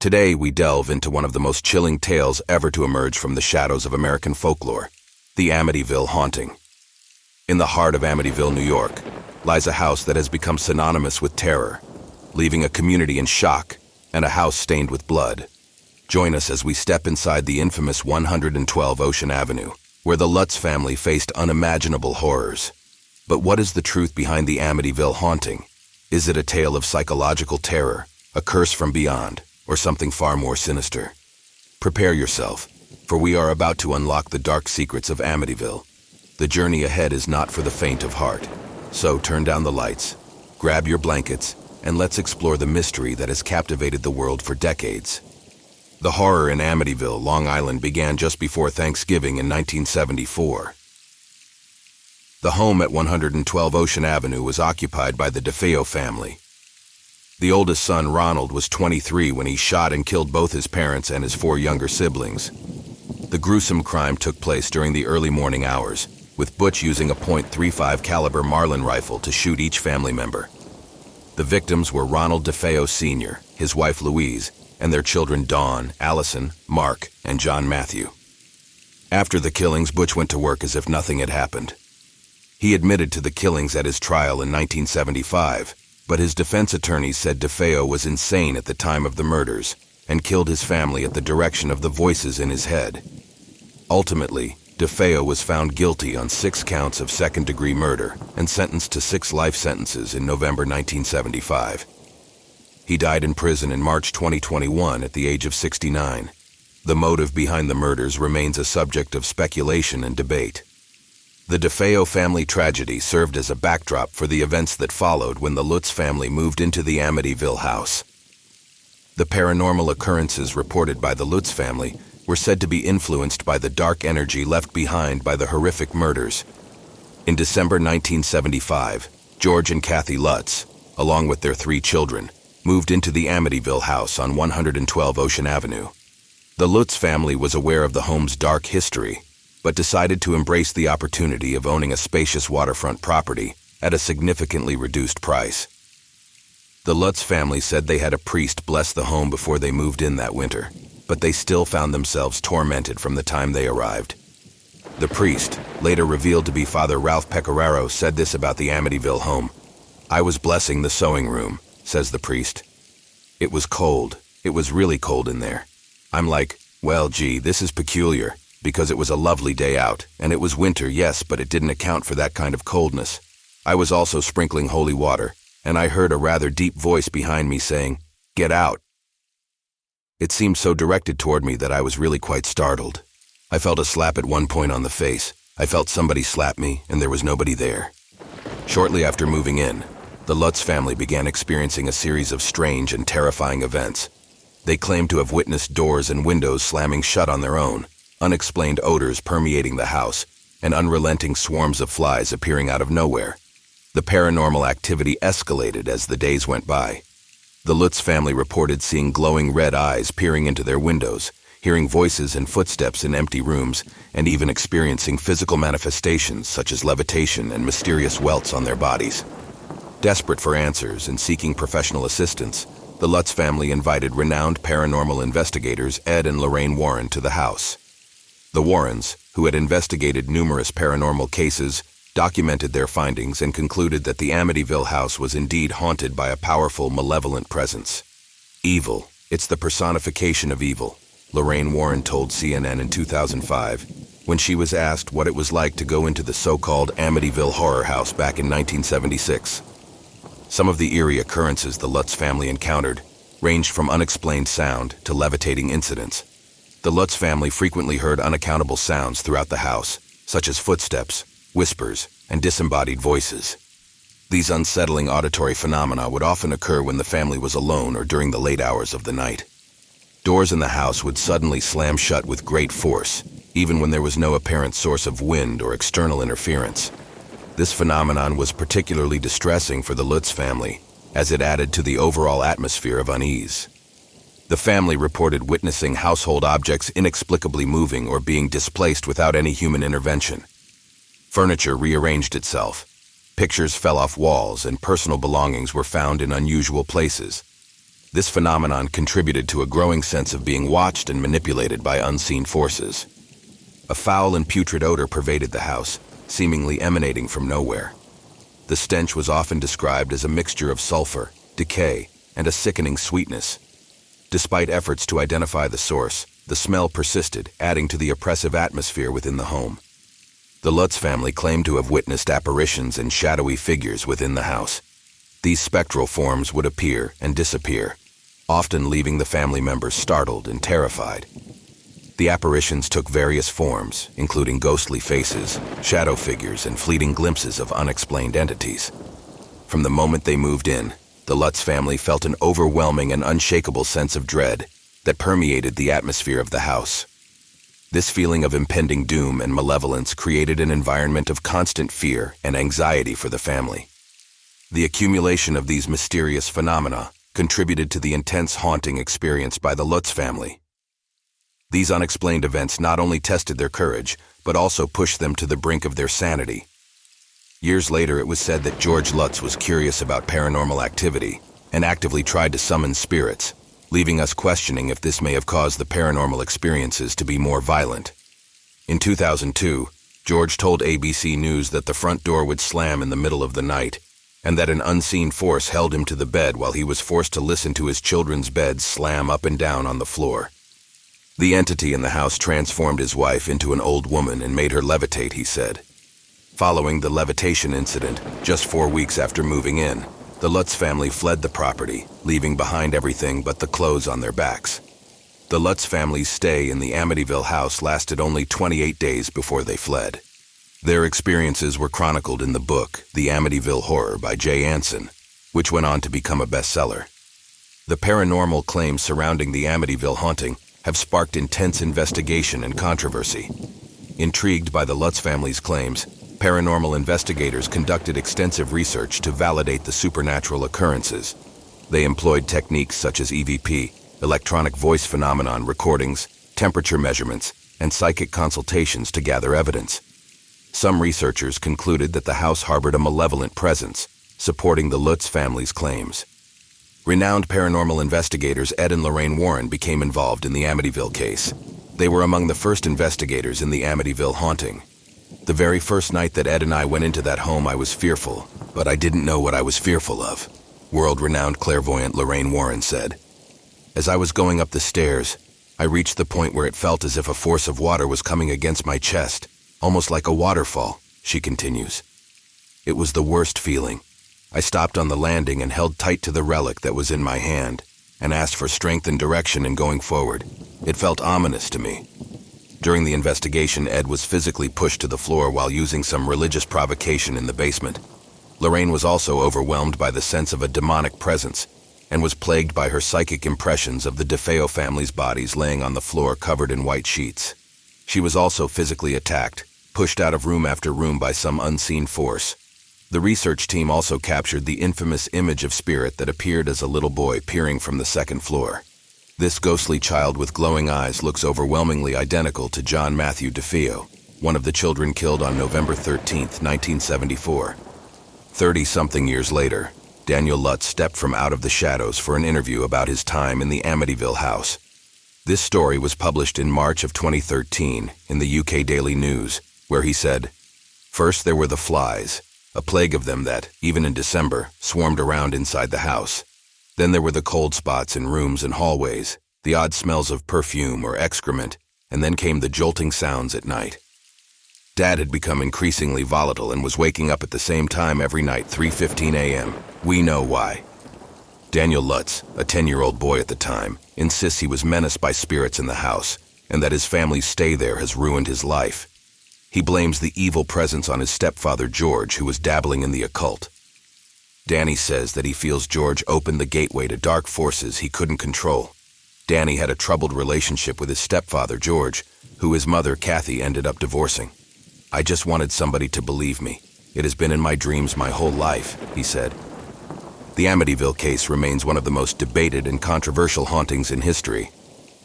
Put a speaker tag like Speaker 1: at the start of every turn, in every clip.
Speaker 1: Today, we delve into one of the most chilling tales ever to emerge from the shadows of American folklore, the Amityville haunting. In the heart of Amityville, New York, lies a house that has become synonymous with terror, leaving a community in shock and a house stained with blood. Join us as we step inside the infamous 112 Ocean Avenue, where the Lutz family faced unimaginable horrors. But what is the truth behind the Amityville haunting? Is it a tale of psychological terror, a curse from beyond, or something far more sinister? Prepare yourself, for we are about to unlock the dark secrets of Amityville. The journey ahead is not for the faint of heart. So turn down the lights, grab your blankets, and let's explore the mystery that has captivated the world for decades. The horror in Amityville, Long Island began just before Thanksgiving in 1974. The home at 112 Ocean Avenue was occupied by the DeFeo family. The oldest son, Ronald, was 23 when he shot and killed both his parents and his 4 younger siblings. The gruesome crime took place during the early morning hours, with Butch using a .35 caliber Marlin rifle to shoot each family member. The victims were Ronald DeFeo Sr., his wife Louise, and their children Dawn, Allison, Mark, and John Matthew. After the killings, Butch went to work as if nothing had happened. He admitted to the killings at his trial in 1975, but his defense attorneys said DeFeo was insane at the time of the murders and killed his family at the direction of the voices in his head. Ultimately, DeFeo was found guilty on 6 counts of second-degree murder and sentenced to 6 life sentences in November 1975. He died in prison in March 2021 at the age of 69. The motive behind the murders remains a subject of speculation and debate. The DeFeo family tragedy served as a backdrop for the events that followed when the Lutz family moved into the Amityville house. The paranormal occurrences reported by the Lutz family were said to be influenced by the dark energy left behind by the horrific murders. In December 1975, George and Kathy Lutz, along with their 3 children, moved into the Amityville house on 112 Ocean Avenue. The Lutz family was aware of the home's dark history, but decided to embrace the opportunity of owning a spacious waterfront property at a significantly reduced price. The Lutz family said they had a priest bless the home before they moved in that winter, but they still found themselves tormented from the time they arrived. The priest, later revealed to be Father Ralph Pecoraro, said this about the Amityville home. "I was blessing the sewing room," says the priest. "It was cold. It was really cold in there. I'm like, well, gee, this is peculiar, because it was a lovely day out, and it was winter, yes, but it didn't account for that kind of coldness. I was also sprinkling holy water, and I heard a rather deep voice behind me saying, 'Get out.' It seemed so directed toward me that I was really quite startled. I felt a slap at one point on the face. I felt somebody slap me, and there was nobody there." Shortly after moving in, the Lutz family began experiencing a series of strange and terrifying events. They claimed to have witnessed doors and windows slamming shut on their own, unexplained odors permeating the house, and unrelenting swarms of flies appearing out of nowhere. The paranormal activity escalated as the days went by. The Lutz family reported seeing glowing red eyes peering into their windows, hearing voices and footsteps in empty rooms, and even experiencing physical manifestations such as levitation and mysterious welts on their bodies. Desperate for answers and seeking professional assistance, the Lutz family invited renowned paranormal investigators Ed and Lorraine Warren to the house. The Warrens, who had investigated numerous paranormal cases, documented their findings and concluded that the Amityville house was indeed haunted by a powerful, malevolent presence. "Evil, it's the personification of evil," Lorraine Warren told CNN in 2005, when she was asked what it was like to go into the so-called Amityville horror house back in 1976. Some of the eerie occurrences the Lutz family encountered ranged from unexplained sound to levitating incidents. The Lutz family frequently heard unaccountable sounds throughout the house, such as footsteps, whispers, and disembodied voices. These unsettling auditory phenomena would often occur when the family was alone or during the late hours of the night. Doors in the house would suddenly slam shut with great force, even when there was no apparent source of wind or external interference. This phenomenon was particularly distressing for the Lutz family, as it added to the overall atmosphere of unease. The family reported witnessing household objects inexplicably moving or being displaced without any human intervention. Furniture rearranged itself. Pictures fell off walls and personal belongings were found in unusual places. This phenomenon contributed to a growing sense of being watched and manipulated by unseen forces. A foul and putrid odor pervaded the house, seemingly emanating from nowhere. The stench was often described as a mixture of sulfur, decay, and a sickening sweetness. Despite efforts to identify the source, the smell persisted, adding to the oppressive atmosphere within the home. The Lutz family claimed to have witnessed apparitions and shadowy figures within the house. These spectral forms would appear and disappear, often leaving the family members startled and terrified. The apparitions took various forms, including ghostly faces, shadow figures, and fleeting glimpses of unexplained entities. From the moment they moved in, the Lutz family felt an overwhelming and unshakable sense of dread that permeated the atmosphere of the house. This feeling of impending doom and malevolence created an environment of constant fear and anxiety for the family. The accumulation of these mysterious phenomena contributed to the intense haunting experienced by the Lutz family. These unexplained events not only tested their courage, but also pushed them to the brink of their sanity. Years later, it was said that George Lutz was curious about paranormal activity and actively tried to summon spirits, leaving us questioning if this may have caused the paranormal experiences to be more violent. In 2002, George told ABC News that the front door would slam in the middle of the night, and that an unseen force held him to the bed while he was forced to listen to his children's beds slam up and down on the floor. The entity in the house transformed his wife into an old woman and made her levitate, he said. Following the levitation incident, just 4 weeks after moving in, the Lutz family fled the property, leaving behind everything but the clothes on their backs. The Lutz family's stay in the Amityville house lasted only 28 days before they fled. Their experiences were chronicled in the book, The Amityville Horror by Jay Anson, which went on to become a bestseller. The paranormal claims surrounding the Amityville haunting have sparked intense investigation and controversy. Intrigued by the Lutz family's claims, paranormal investigators conducted extensive research to validate the supernatural occurrences. They employed techniques such as EVP, electronic voice phenomenon recordings, temperature measurements, and psychic consultations to gather evidence. Some researchers concluded that the house harbored a malevolent presence, supporting the Lutz family's claims. Renowned paranormal investigators Ed and Lorraine Warren became involved in the Amityville case. They were among the first investigators in the Amityville haunting. The very first night that Ed and I went into that home, I was fearful, but I didn't know what I was fearful of, world-renowned clairvoyant Lorraine Warren said. As I was going up the stairs, I reached the point where it felt as if a force of water was coming against my chest, almost like a waterfall, she continues. It was the worst feeling. I stopped on the landing and held tight to the relic that was in my hand, and asked for strength and direction in going forward. It felt ominous to me. During the investigation, Ed was physically pushed to the floor while using some religious provocation in the basement. Lorraine was also overwhelmed by the sense of a demonic presence, and was plagued by her psychic impressions of the DeFeo family's bodies laying on the floor covered in white sheets. She was also physically attacked, pushed out of room after room by some unseen force. The research team also captured the infamous image of spirit that appeared as a little boy peering from the second floor. This ghostly child with glowing eyes looks overwhelmingly identical to John Matthew DeFeo, one of the children killed on November 13, 1974. 30-something years later, Daniel Lutz stepped from out of the shadows for an interview about his time in the Amityville house. This story was published in March of 2013 in the UK Daily News, where he said, "First there were the flies, a plague of them that, even in December, swarmed around inside the house. Then there were the cold spots in rooms and hallways, the odd smells of perfume or excrement, and then came the jolting sounds at night. Dad had become increasingly volatile and was waking up at the same time every night, 3:15 a.m. We know why." Daniel Lutz, a 10-year-old boy at the time, insists he was menaced by spirits in the house, and that his family's stay there has ruined his life. He blames the evil presence on his stepfather George, who was dabbling in the occult. Danny says that he feels George opened the gateway to dark forces he couldn't control. Danny had a troubled relationship with his stepfather George, who his mother Kathy ended up divorcing. "I just wanted somebody to believe me. It has been in my dreams my whole life," he said. The Amityville case remains one of the most debated and controversial hauntings in history.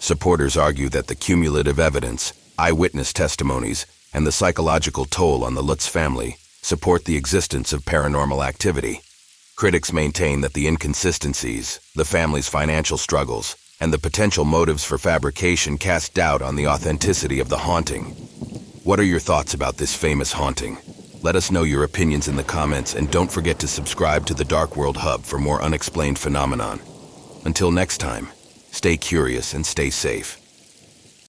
Speaker 1: Supporters argue that the cumulative evidence, eyewitness testimonies, and the psychological toll on the Lutz family support the existence of paranormal activity. Critics maintain that the inconsistencies, the family's financial struggles, and the potential motives for fabrication cast doubt on the authenticity of the haunting. What are your thoughts about this famous haunting? Let us know your opinions in the comments, and don't forget to subscribe to the Dark World Hub for more unexplained phenomenon. Until next time, stay curious and stay safe.